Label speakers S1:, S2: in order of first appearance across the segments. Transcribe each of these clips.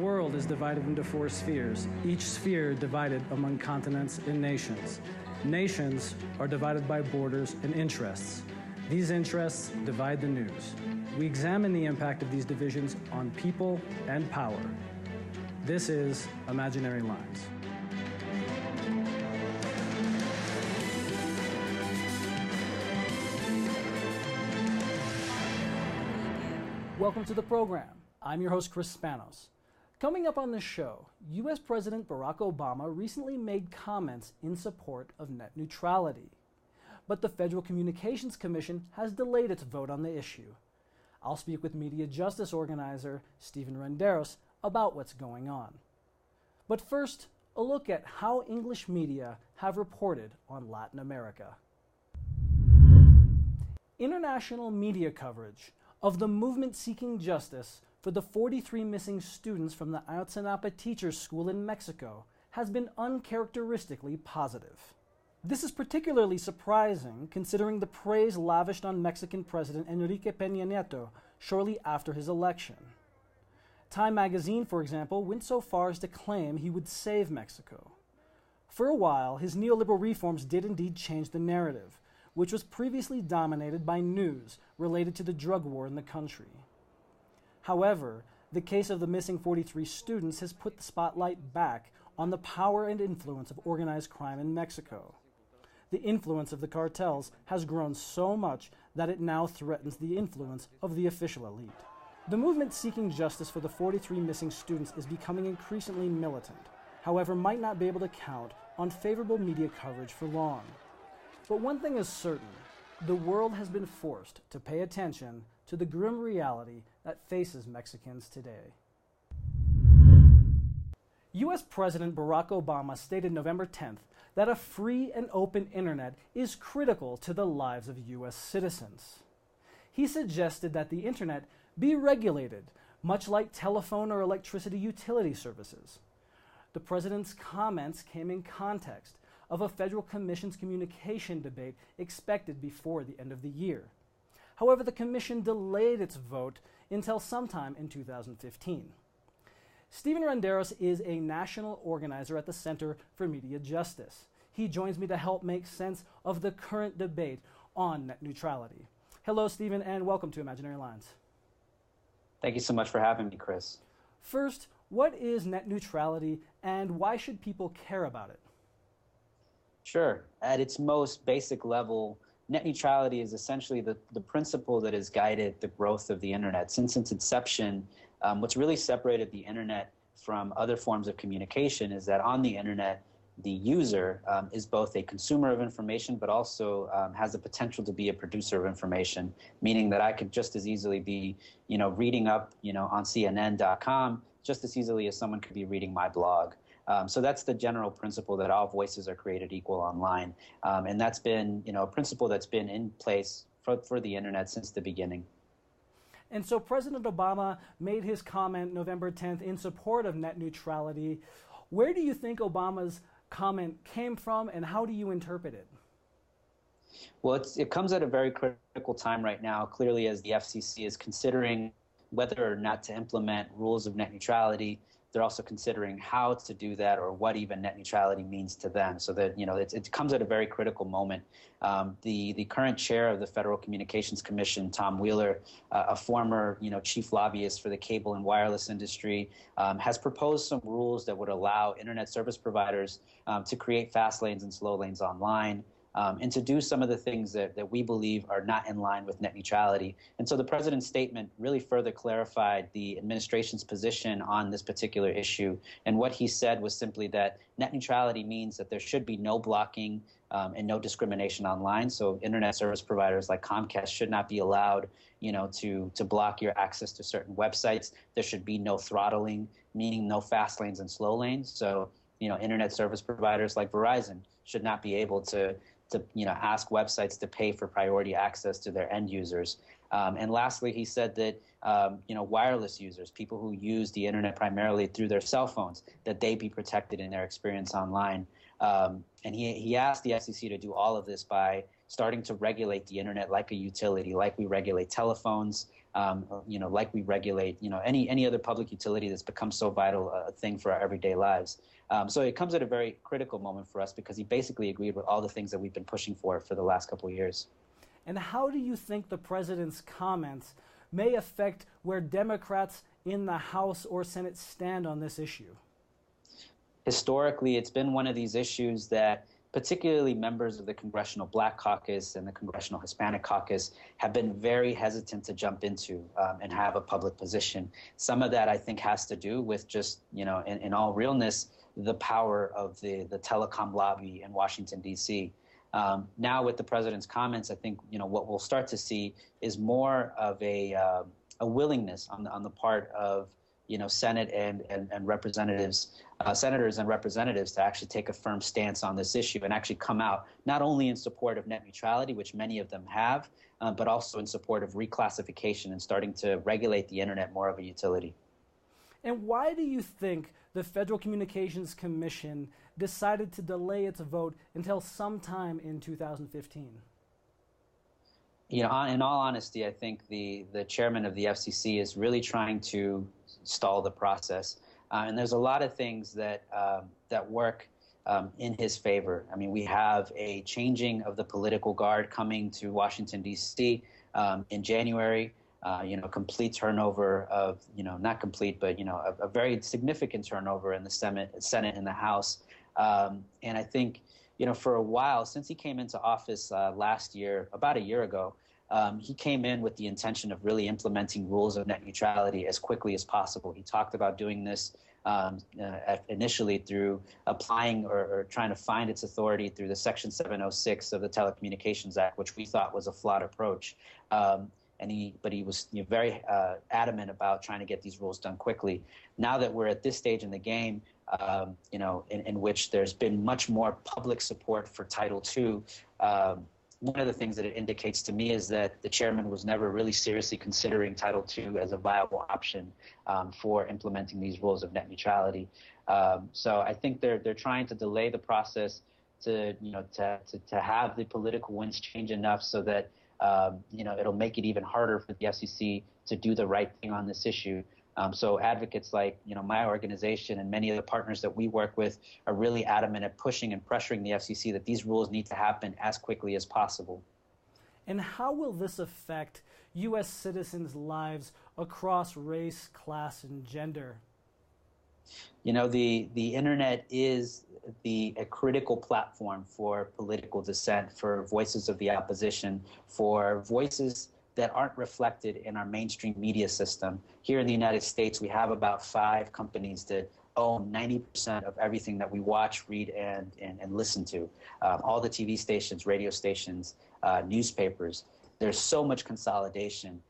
S1: world is divided into 4 spheres, each sphere divided among continents and nations. Nations are divided by borders and interests. These interests divide the news. We examine the impact of these divisions on people and power. This is Imaginary Lines. Welcome to the program. I'm your host, Chris Spanos. Coming up on the show, U.S. President Barack Obama recently made comments in support of net neutrality. But the Federal Communications Commission has delayed its vote on the issue. I'll speak with media justice organizer Stephen Renderos about what's going on. But first, a look at how English media have reported on Latin America. International media coverage of the movement seeking justice for the 43 missing students from the Ayotzinapa Teachers School in Mexico has been uncharacteristically positive. This is particularly surprising considering the praise lavished on Mexican President Enrique Peña Nieto shortly after his election. Time magazine, for example, went so far as to claim he would save Mexico. For a while, his neoliberal reforms did indeed change the narrative, which was previously dominated by news related to the drug war in the country. However, the case of the missing 43 students has put the spotlight back on the power and influence of organized crime in Mexico. The influence of the cartels has grown so much that it now threatens the influence of the official elite. The movement seeking justice for the 43 missing students is becoming increasingly militant, however might not be able to count on favorable media coverage for long. But one thing is certain, the world has been forced to pay attention to the grim reality that faces Mexicans today. U.S. President Barack Obama stated November 10th that a free and open internet is critical to the lives of U.S. citizens. He suggested that the internet be regulated, much like telephone or electricity utility services. The president's comments came in context of a federal commission's communication debate expected before the end of the year. However, the commission delayed its vote until sometime in 2015. Stephen Renderos is a national organizer at the Center for Media Justice. He joins me to help make sense of the current debate on net neutrality. Hello, Stephen, and welcome to Imaginary Lines.
S2: Thank you so much for having me, Chris.
S1: First, what is net neutrality and why should people care about it?
S2: Sure. At its most basic level, net neutrality is essentially the principle that has guided the growth of the internet. Since its inception, what's really separated the internet from other forms of communication is that on the internet, the user is both a consumer of information, but also has the potential to be a producer of information, meaning that I could just as easily be, reading up, on CNN.com, just as easily as someone could be reading my blog. So that's the general principle that all voices are created equal online. And that's been, a principle that's been in place for the internet since the beginning.
S1: And so President Obama made his comment November 10th in support of net neutrality. Where do you think Obama's comment came from and how do you interpret it?
S2: Well, it comes at a very critical time right now, clearly as the FCC is considering whether or not to implement rules of net neutrality. They're also considering how to do that or what even net neutrality means to them. So that, it comes at a very critical moment. The current chair of the Federal Communications Commission, Tom Wheeler, a former, chief lobbyist for the cable and wireless industry, has proposed some rules that would allow internet service providers to create fast lanes and slow lanes online. And to do some of the things that we believe are not in line with net neutrality. And so the president's statement really further clarified the administration's position on this particular issue. And what he said was simply that net neutrality means that there should be no blocking and no discrimination online. So internet service providers like Comcast should not be allowed, to block your access to certain websites. There should be no throttling, meaning no fast lanes and slow lanes. So, internet service providers like Verizon should not be able to ask websites to pay for priority access to their end users. And lastly, he said that, wireless users, people who use the internet primarily through their cell phones, that they be protected in their experience online. And he asked the FCC to do all of this by starting to regulate the internet like a utility, like we regulate telephones, like we regulate, any other public utility that's become so vital a thing for our everyday lives. So it comes at a very critical moment for us because he basically agreed with all the things that we've been pushing for the last couple of years.
S1: And how do you think the president's comments may affect where Democrats in the House or Senate stand on this issue?
S2: Historically, it's been one of these issues that particularly members of the Congressional Black Caucus and the Congressional Hispanic Caucus have been very hesitant to jump into and have a public position. Some of that, I think, has to do with just, in all realness, the power of the telecom lobby in Washington, D.C. Now, with the president's comments, I think, what we'll start to see is more of a willingness on the part of Senate and representatives, senators and representatives to actually take a firm stance on this issue and actually come out not only in support of net neutrality, which many of them have, but also in support of reclassification and starting to regulate the internet more of a utility.
S1: And why do you think the Federal Communications Commission decided to delay its vote until sometime in 2015?
S2: In all honesty, I think the chairman of the FCC is really trying to stall the process. And there's a lot of things that work in his favor. I mean, we have a changing of the political guard coming to Washington, D.C. In January. Complete turnover of, not complete, but, a very significant turnover in the Senate and the House. And I think, for a while, since he came into office last year, about a year ago, he came in with the intention of really implementing rules of net neutrality as quickly as possible. He talked about doing this initially through applying or trying to find its authority through the Section 706 of the Telecommunications Act, which we thought was a flawed approach. But he was very adamant about trying to get these rules done quickly. Now that we're at this stage in the game, in which there's been much more public support for Title II, one of the things that it indicates to me is that the chairman was never really seriously considering Title II as a viable option for implementing these rules of net neutrality. So I think they're trying to delay the process to have the political winds change enough so that it'll make it even harder for the FCC to do the right thing on this issue. So advocates like, my organization and many of the partners that we work with are really adamant at pushing and pressuring the FCC that these rules need to happen as quickly as possible.
S1: And how will this affect U.S. citizens' lives across race, class, and gender?
S2: The internet is a critical platform for political dissent, for voices of the opposition, for voices that aren't reflected in our mainstream media system. Here in the United States, we have about 5 companies that own 90% of everything that we watch, read, and listen to. All the TV stations, radio stations, newspapers. There's so much consolidation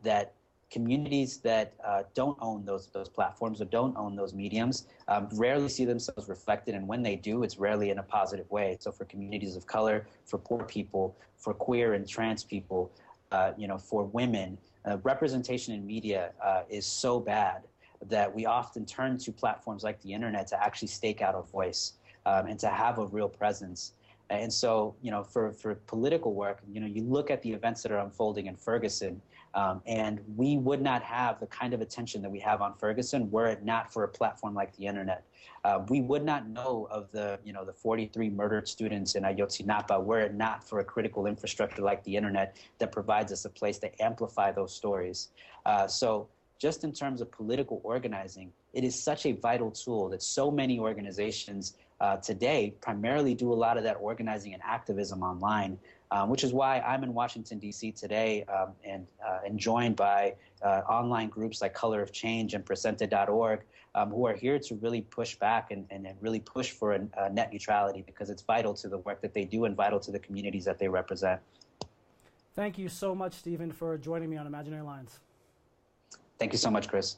S2: that communities that don't own those platforms or don't own those mediums rarely see themselves reflected, and when they do, it's rarely in a positive way. So for communities of color, for poor people, for queer and trans people, for women, representation in media is so bad that we often turn to platforms like the internet to actually stake out a voice and to have a real presence. And so, for political work, you look at the events that are unfolding in Ferguson, and we would not have the kind of attention that we have on Ferguson were it not for a platform like the internet. We would not know of the 43 murdered students in Ayotzinapa were it not for a critical infrastructure like the internet that provides us a place to amplify those stories. So just in terms of political organizing, it is such a vital tool that so many organizations today primarily do a lot of that organizing and activism online, which is why I'm in Washington, D.C. today and joined by online groups like Color of Change and Presente.org, who are here to really push back and really push for net neutrality because it's vital to the work that they do and vital to the communities that they represent.
S1: Thank you so much, Stephen, for joining me on Imaginary Lines.
S2: Thank you so much, Chris.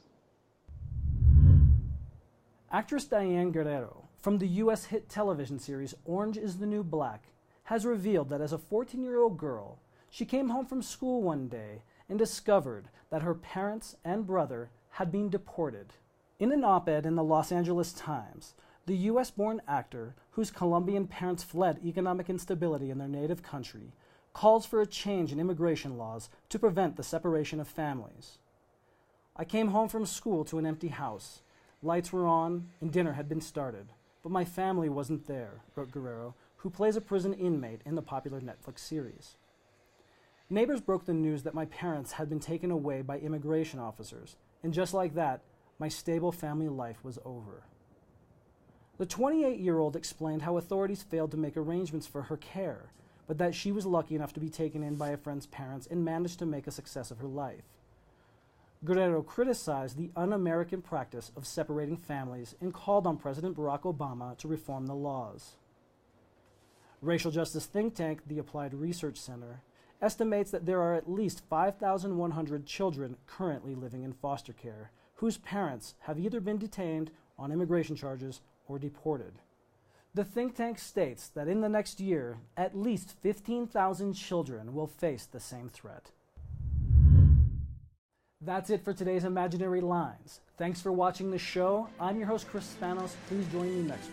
S1: Actress Diane Guerrero, from the U.S. hit television series Orange is the New Black, has revealed that as a 14-year-old girl, she came home from school one day and discovered that her parents and brother had been deported. In an op-ed in the Los Angeles Times, the U.S.-born actor, whose Colombian parents fled economic instability in their native country, calls for a change in immigration laws to prevent the separation of families. I came home from school to an empty house. Lights were on and dinner had been started, but my family wasn't there, wrote Guerrero, who plays a prison inmate in the popular Netflix series. Neighbors broke the news that my parents had been taken away by immigration officers, and just like that, my stable family life was over. The 28-year-old explained how authorities failed to make arrangements for her care, but that she was lucky enough to be taken in by a friend's parents and managed to make a success of her life. Guerrero criticized the un-American practice of separating families and called on President Barack Obama to reform the laws. Racial justice think tank, the Applied Research Center, estimates that there are at least 5,100 children currently living in foster care, whose parents have either been detained on immigration charges or deported. The think tank states that in the next year, at least 15,000 children will face the same threat. That's it for today's Imaginary Lines. Thanks for watching the show. I'm your host, Chris Spanos. Please join me next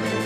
S1: week.